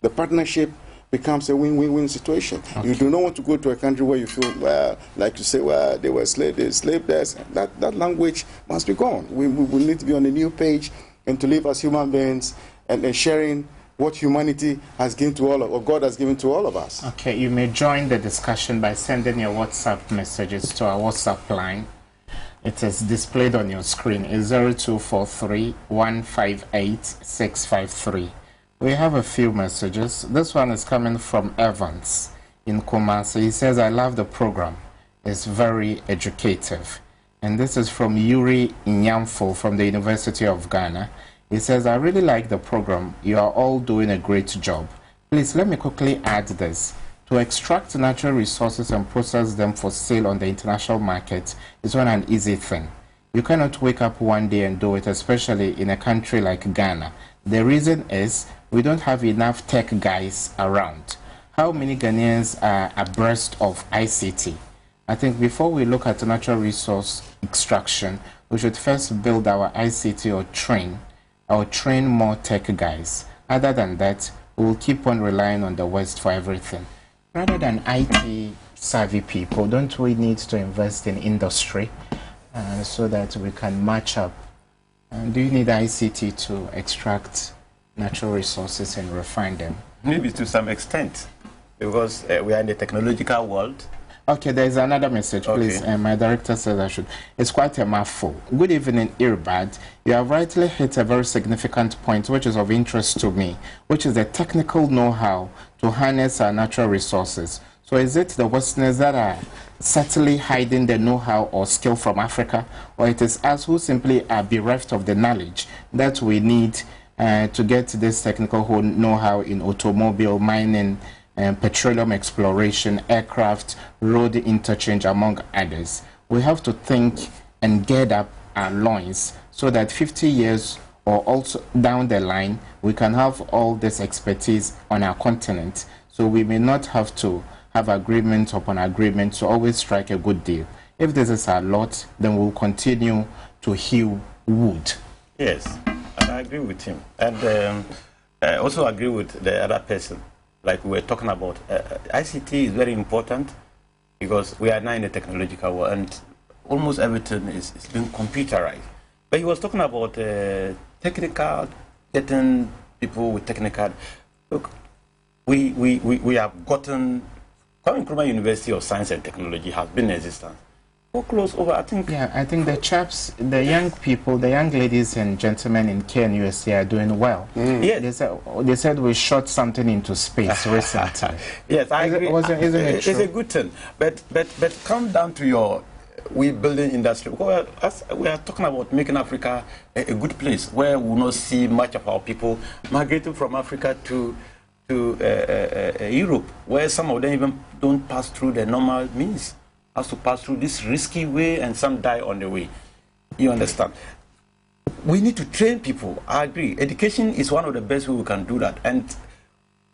the partnership becomes a win-win-win situation. Okay. You do not want to go to a country where you feel, well, like you say, well, they were slave there. That language must be gone. We need to be on a new page and to live as human beings and sharing what humanity has given to all of, or God has given to all of us. Okay, you may join the discussion by sending your WhatsApp messages to our WhatsApp line. It is displayed on your screen. It's 0243 158 653. We have a few messages. This one is coming from Evans in Kumasi. He says, I love the program. It's very educative. And this is from Yuri Inyamfo from the University of Ghana. He says, I really like the program. You are all doing a great job. Please let me quickly add this. To extract natural resources and process them for sale on the international market is not an easy thing. You cannot wake up one day and do it, especially in a country like Ghana. The reason is we don't have enough tech guys around. How many Ghanaians are abreast of ICT? I think before we look at natural resource extraction, we should first build our ICT or train more tech guys. Other than that, we will keep on relying on the West for everything. Rather than IT savvy people, don't we need to invest in industry so that we can match up? Do you need ICT to extract natural resources and refine them? Maybe to some extent, because we are in the technological world. Okay, there's another message, please. Okay. My director says I should. It's quite a mouthful. Good evening, Irbard. You have rightly hit a very significant point, which is of interest to me, which is the technical know-how to harness our natural resources. So is it the Westerners that are subtly hiding the know-how or skill from Africa, or it is us who simply are bereft of the knowledge that we need to get this technical know-how in automobile, mining, petroleum exploration, aircraft, road interchange, among others? We have to think and get up our loins so that 50 years or also down the line, we can have all this expertise on our continent. So we may not have to have agreement upon agreement to always strike a good deal. If this is our lot, then we'll continue to hew wood. Yes, and I agree with him. And I also agree with the other person. Like we were talking about, ICT is very important because we are now in the technological world and almost everything is being computerized. But he was talking about technical, getting people with technical. Look, we have gotten, Kwame Nkrumah University of Science and Technology has been in existence. Close over, I think. Yeah, I think the chaps, the young people, the young ladies and gentlemen in KNUST are doing well. Yeah. They said we shot something into space recently. Yes, I agree. Isn't it true? It's a good thing. But come down to your building industry. Because we are talking about making Africa a good place where we will not see much of our people migrating from Africa to Europe, where some of them even don't pass through the normal means, has to pass through this risky way, and some die on the way. You understand? We need to train people. I agree. Education is one of the best ways we can do that. And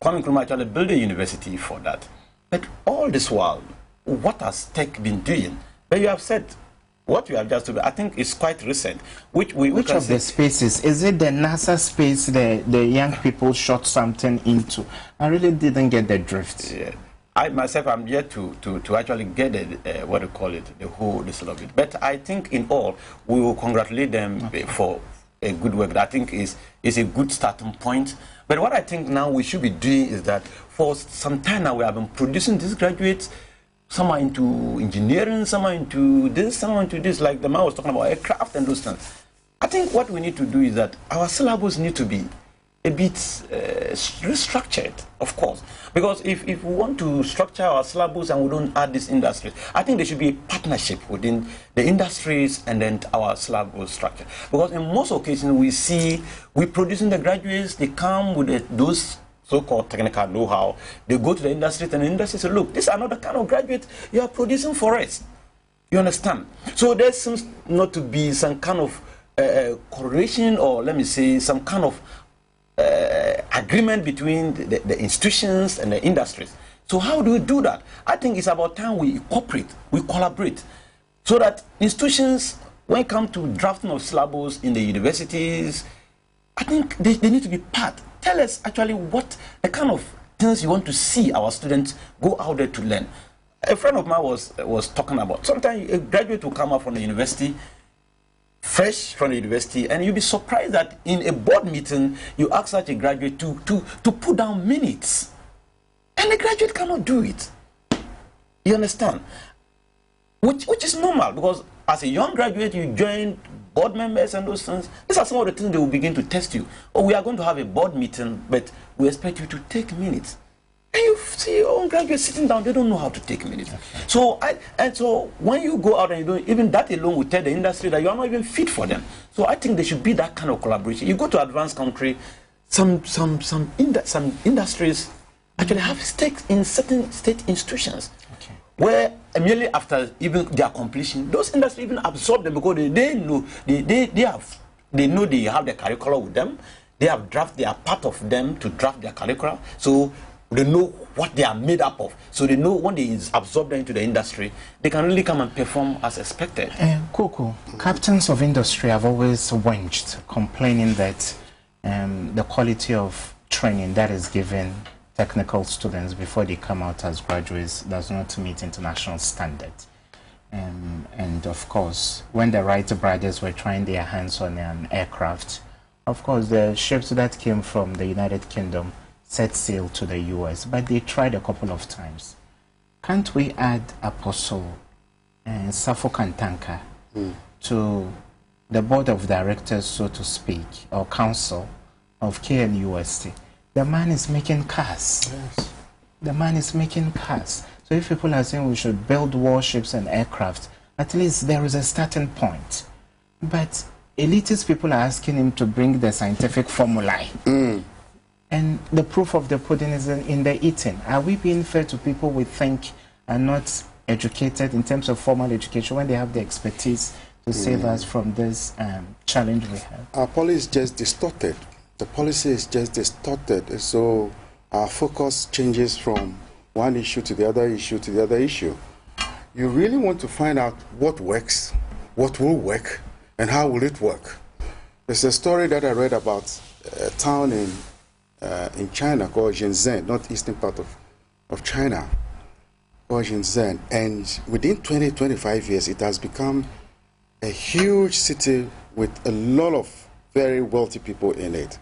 Kwame Nkrumah actually built a university for that. But all this while, what has tech been doing? But you have said, what you have just told, I think is quite recent. Which of the spaces? Is it the NASA space the young people shot something into? I really didn't get the drift. Yeah. I myself am yet to actually get the, what do you call it, the whole this of it. But I think in all, we will congratulate them for a good work that I think is a good starting point. But what I think now we should be doing is that for some time now we have been producing these graduates. Some are into engineering, some are into this, some are into this, like the man was talking about aircraft and those things. I think what we need to do is that our syllabus need to be a bit restructured, of course. Because if we want to structure our syllabus and we don't add these industries, I think there should be a partnership within the industries and then our syllabus structure. Because in most occasions we're producing the graduates, they come with those so-called technical know-how, they go to the industry and the industry says, look, this is another kind of graduate you are producing for us. You understand? So there seems not to be some kind of correlation, or let me say some kind of agreement between the institutions and the industries. So how do we do that? I think it's about time we cooperate, we collaborate, so that institutions, when it comes to drafting of syllabus in the universities, I think they need to be part. Tell us actually what the kind of things you want to see our students go out there to learn. A friend of mine was talking about, sometimes a graduate will come out from the university, fresh from the university, and you'll be surprised that in a board meeting, you ask such a graduate to put down minutes. And the graduate cannot do it. You understand? Which is normal, because as a young graduate, you join board members and those things. These are some of the things they will begin to test you. Oh, we are going to have a board meeting, but we expect you to take minutes. And you see your own graduates sitting down, they don't know how to take minutes. Okay. So when you go out and you don't, even that alone will tell the industry that you are not even fit for them. So I think there should be that kind of collaboration. You go to advanced country, some industries actually have stakes in certain state institutions. Okay. Where immediately after even their completion, those industries even absorb them, because they know they have the curriculum with them. They are part of them to draft their curriculum. So they know what they are made up of. So they know when they absorb them into the industry, they can really come and perform as expected. Coco, captains of industry have always whinged, complaining that the quality of training that is given technical students before they come out as graduates does not meet international standards. And of course, when the Wright brothers were trying their hands on an aircraft, of course, the ships that came from the United Kingdom set sail to the US, but they tried a couple of times. Can't we add Apostle and Safo Kantanka to the board of directors, so to speak, or council of KNUST? The man is making cars. Yes. The man is making cars. So if people are saying we should build warships and aircraft, at least there is a starting point. But elitist people are asking him to bring the scientific formulae. And the proof of the pudding is in the eating. Are we being fair to people we think are not educated in terms of formal education when they have the expertise to save us from this challenge we have? Our policy is just distorted. The policy is just distorted. So our focus changes from one issue to the other issue to the other issue. You really want to find out what works, what will work, and how will it work. There's a story that I read about a town in China called Shenzhen, northeastern part of China, called Shenzhen. And within 20-25 years, it has become a huge city with a lot of very wealthy people in it.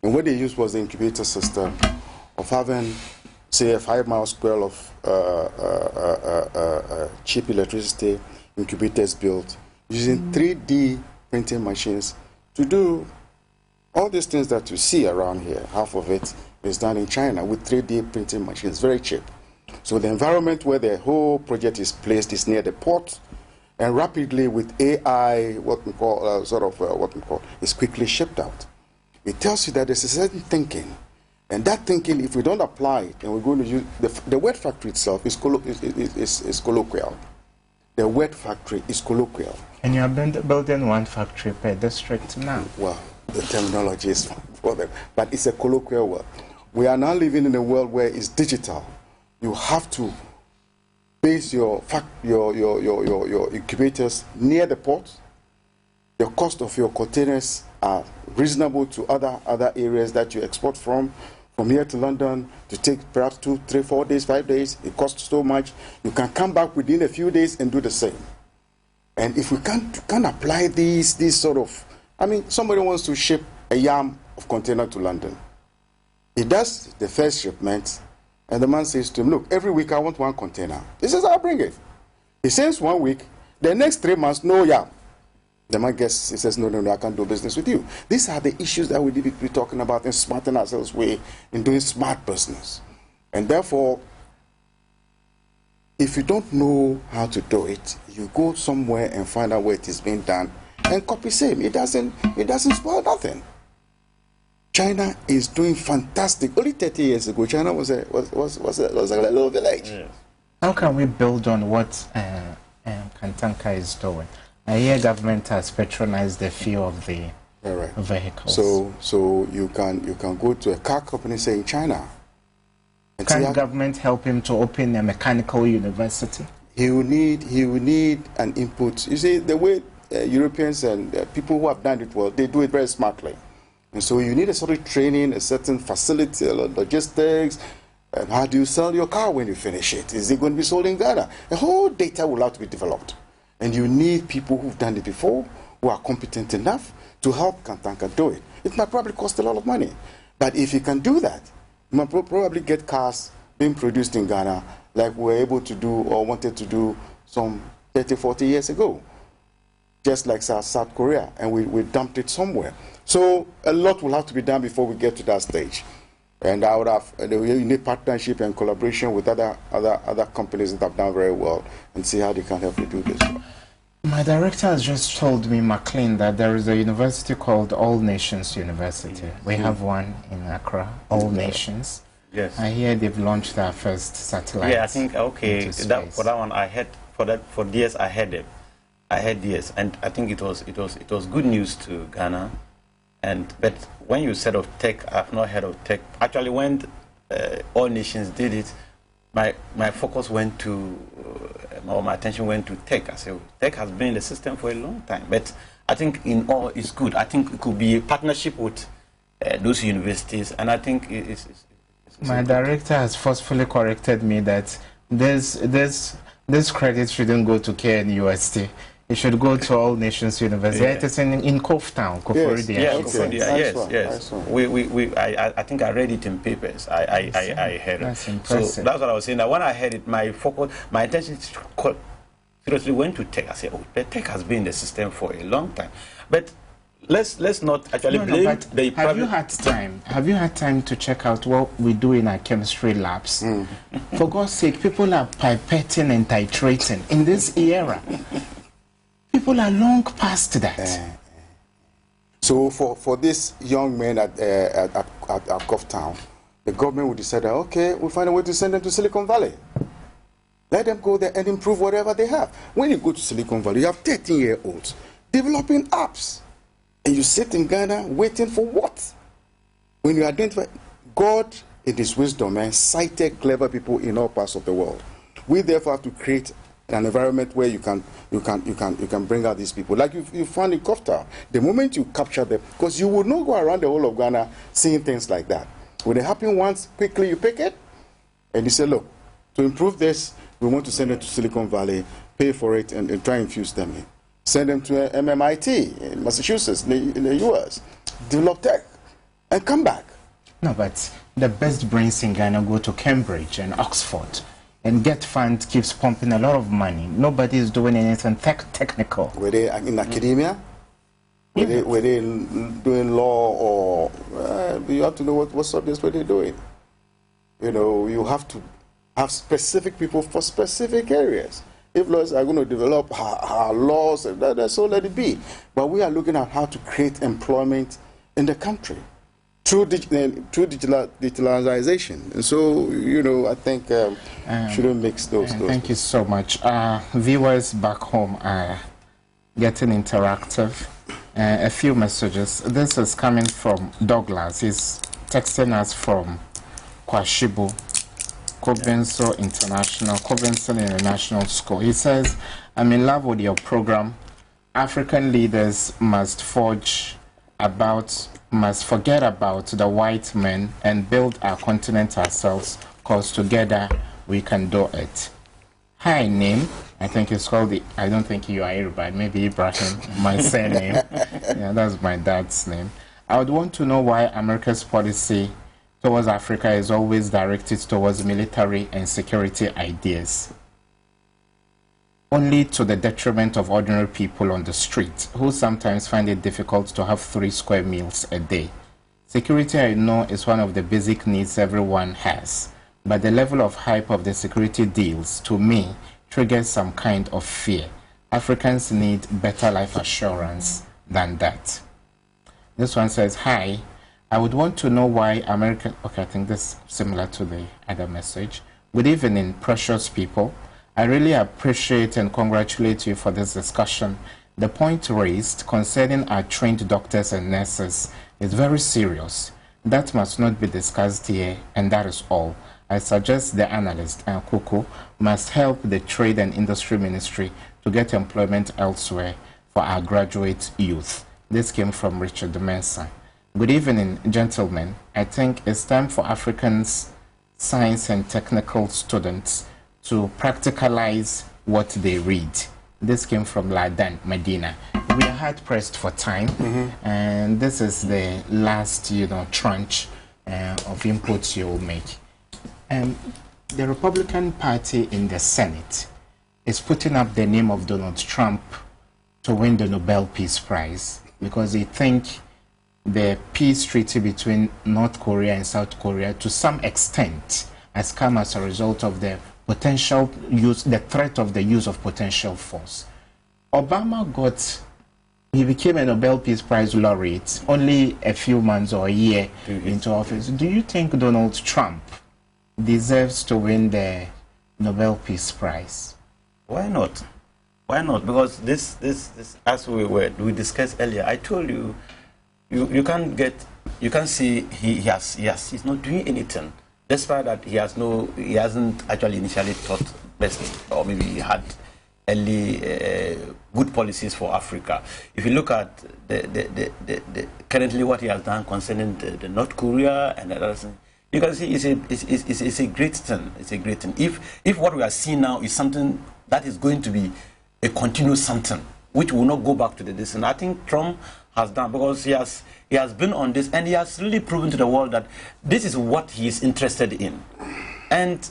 And what they used was the incubator system of having, say, a 5-mile square of cheap electricity, incubators built, using 3D printing machines to do all these things that you see around here. Half of it is done in China with 3D printing machines, very cheap. So the environment where the whole project is placed is near the port, and rapidly with AI, what we call is quickly shipped out. It tells you that there's a certain thinking And that thinking, if we don't apply it, and we're going to use the word factory itself is colloquial. The word factory is colloquial. And you're building one factory per district now. Well, the terminology is for them, but it's a colloquial word. We are now living in a world where it's digital. You have to base your incubators near the port. The cost of your containers are reasonable to other areas that you export from here to London, to take perhaps 2, 3, 4 days, 5 days. It costs so much. You can come back within a few days and do the same. And if we can't apply these sort of, I mean, somebody wants to ship a yam of container to London. He does the first shipment, and the man says to him, look, every week I want 1 container. He says, I'll bring it. He sends 1 week. The next 3 months, no yam. The man he says, no, I can't do business with you. These are the issues that we need to be talking about and smarting ourselves way in doing smart business. And therefore, if you don't know how to do it, you go somewhere and find out where it is being done and copy same. It doesn't spoil nothing. China is doing fantastic. Only 30 years ago, China was a little village. Yes. How can we build on what Kantanka is doing? I hear government has patronized a few of the vehicles. So you can go to a car company, say in China. Can government help him to open a mechanical university? He will need an input. You see, the way Europeans and people who have done it well, they do it very smartly. And so you need a sort of training, a certain facility, logistics. And how do you sell your car when you finish it? Is it going to be sold in Ghana? The whole data will have to be developed. And you need people who've done it before, who are competent enough to help Kantanka do it. It might probably cost a lot of money. But if you can do that, you might probably get cars being produced in Ghana like we were able to do or wanted to do some 30, 40 years ago. Just like South Korea, and we dumped it somewhere. So a lot will have to be done before we get to that stage. And I would have, you need partnership and collaboration with other companies that have done very well and see how they can help you do this. My director has just told me, McLean, that there is a university called All Nations University. We have one in Accra, All Nations. Yes. I hear they've launched their first satellite. Yeah, I think, okay, for that one I had, for DS I had it. I had DS, and I think it was good news to Ghana. But when you said of tech, I've not heard of tech. Actually, when All Nations did it, my focus went to, or my attention went to tech. I said, tech has been in the system for a long time. But I think in all, it's good. I think it could be a partnership with those universities, and I think it's my director has forcefully corrected me that this credit shouldn't go to KNUST. It should go to All Nations University. Yeah. It is in Cove Town, yes. I think I read it in papers. I heard it. That's impressive. So that's what I was saying. That when I heard it, my attention seriously went to tech. I said, oh, the tech has been in the system for a long time. But let's not actually blame the private. Have you had time to check out what we do in our chemistry labs? For God's sake, people are pipetting and titrating in this era. People are long past that. So for this young men at Cove Town, the government would decide, okay, we'll find a way to send them to Silicon Valley. Let them go there and improve whatever they have. When you go to Silicon Valley, you have 13-year-olds developing apps. And you sit in Ghana waiting for what? When you identify, God in his wisdom cited clever people in all parts of the world. We therefore have to create an environment where you can bring out these people. Like you found in Cove Town, the moment you capture them, because you will not go around the whole of Ghana seeing things like that. When it happens once, quickly you pick it, and you say, look, to improve this, we want to send them to Silicon Valley, pay for it, and try and infuse them in. Send them to MMIT in Massachusetts, in the US, develop tech, and come back. No, but the best brains in Ghana go to Cambridge and Oxford. And Get Fund keeps pumping a lot of money. Nobody is doing anything technical. Were they in academia? Were they doing law, or you have to know what subjects were they doing? You know, you have to have specific people for specific areas. If lawyers are going to develop our laws, so let it be. But we are looking at how to create employment in the country. through digitalization. And so, you know, I think shouldn't mix those. Thank you so much. Viewers back home are getting interactive. A few messages. This is coming from Douglas. He's texting us from Kwashibu, Kobinso International School. He says, I'm in love with your program. African leaders must forget about the white men and build our continent ourselves, because together we can do it. Hi, name. I think it's called I don't think you are Irbard, maybe Ibrahim, my surname. Yeah, that's my dad's name. I would want to know why America's policy towards Africa is always directed towards military and security ideas, only to the detriment of ordinary people on the street, who sometimes find it difficult to have 3 square meals a day. Security, I know, is one of the basic needs everyone has, but the level of hype of the security deals, to me, triggers some kind of fear. Africans need better life assurance than that. This one says, hi, I would want to know why American... Okay, I think this is similar to the other message. Good evening, precious people. I really appreciate and congratulate you for this discussion. The point raised concerning our trained doctors and nurses is very serious. That must not be discussed here, and that is all. I suggest the analyst, Kuku, must help the Trade and Industry Ministry to get employment elsewhere for our graduate youth. This came from Richard Mensah. Good evening, gentlemen. I think it's time for Africans, science and technical students to practicalize what they read. This came from Ladan, Medina. We are hard pressed for time, and this is the last, tranche of inputs you will make. The Republican Party in the Senate is putting up the name of Donald Trump to win the Nobel Peace Prize because they think the peace treaty between North Korea and South Korea to some extent has come as a result of the the threat of the use of potential force. Obama he became a Nobel Peace Prize laureate only a few months or a year into office. Do you think Donald Trump deserves to win the Nobel Peace Prize? Why not? Why not? Because this as we discussed earlier, I told you, you can't see he's not doing anything, despite that he hasn't actually initially thought best, or maybe he had early good policies for Africa. If you look at the currently what he has done concerning the North Korea and the others, you can see it's a great thing. It's a great thing. If what we are seeing now is something that is going to be a continuous something, which will not go back to the distance, I think Trump has done, because he has been on this, and he has really proven to the world that this is what he is interested in, and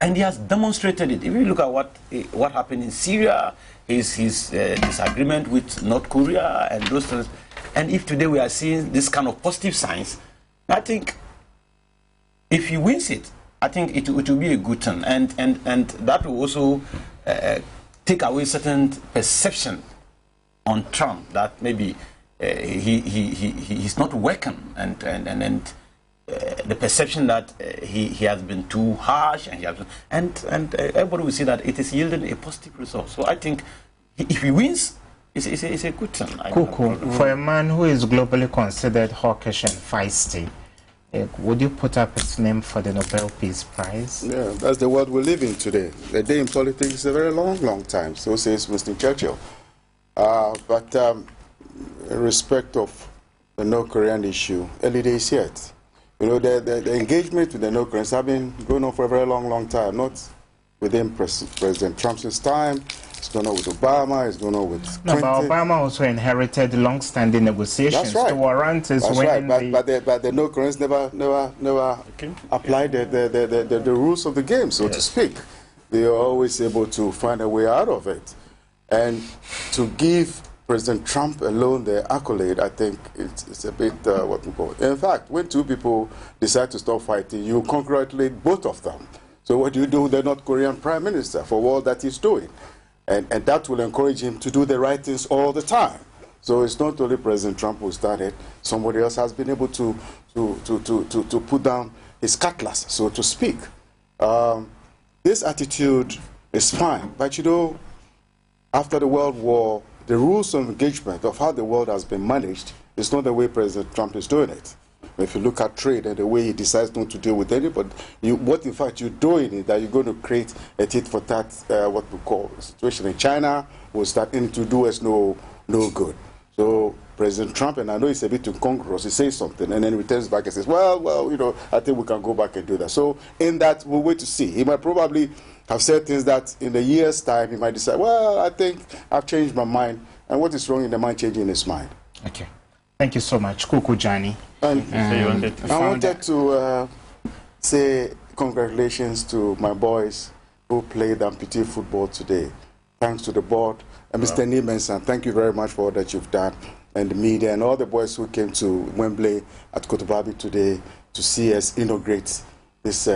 he has demonstrated it. If you look at what happened in Syria, his disagreement with North Korea and those things, and if today we are seeing this kind of positive signs, I think if he wins it, I think it will be a good thing, and that will also take away certain perception on Trump that maybe he's not working, and the perception that he has been too harsh, and everybody will see that it is yielding a positive result. So I think if he wins, it's a good thing. Cool. For a man who is globally considered hawkish and feisty, would you put up his name for the Nobel Peace Prize? Yeah, that's the world we live in today. The day in politics is a very long time, so says Winston Churchill. But in respect of the North Korean issue, early days yet. You know, the engagement with the North Koreans have been going on for a very long time, not within President Trump's time. It's going on with Obama, it's going on with Clinton. But Obama also inherited long-standing negotiations to warrant his winning. But the North Koreans never applied the rules of the game, so to speak. They are always able to find a way out of it. And to give President Trump alone the accolade, I think it's a bit what we call it. In fact, when two people decide to stop fighting, you congratulate both of them. So what do you do with the North Korean Prime Minister for all that he's doing? And that will encourage him to do the right things all the time. So it's not only President Trump who started, somebody else has been able to put down his cutlass, so to speak. This attitude is fine, but you know, after the World War, the rules of engagement of how the world has been managed is not the way President Trump is doing it. If you look at trade and the way he decides not to deal with anybody, what in fact you're doing is that you're going to create a tit for tat, what we call a situation in China, will start to do us no good. So President Trump, and I know it's a bit incongruous, he says something and then returns back and says, well, you know, I think we can go back and do that. So in that, we'll wait to see. He might probably have said things that in a year's time, he might decide, well, I think I've changed my mind. And what is wrong in the man changing his mind? Okay. Thank you so much, Kuku Jani. And I wanted to say congratulations to my boys who played amputee football today. Thanks to the board. And Mr. Niemensan, thank you very much for all that you've done. And the media and all the boys who came to Wembley at Kotobabi today to see us inaugurate this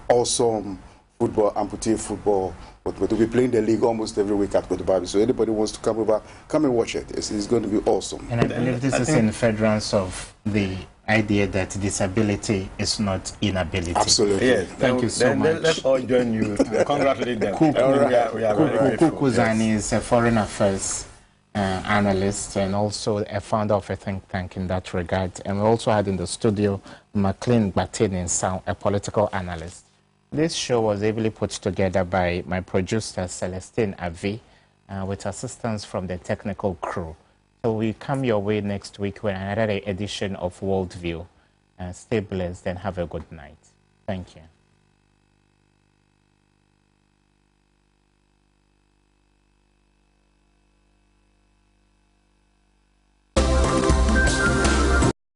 awesome football, amputee football. But we'll be playing the league almost every week at Kotobabi. So anybody wants to come over, come and watch it. It's going to be awesome. And I believe this is in furtherance of the idea that disability is not inability. Absolutely. Yes. Thank you so much. Let's all join you. Congratulate them. Kuku Zani is a foreign affairs analyst and also a founder of a think tank in that regard. And we also had in the studio McLean Batin, a political analyst. This show was ably put together by my producer, Celestine Avi, with assistance from the technical crew. So we come your way next week with another edition of Worldview. Stay blessed and have a good night. Thank you.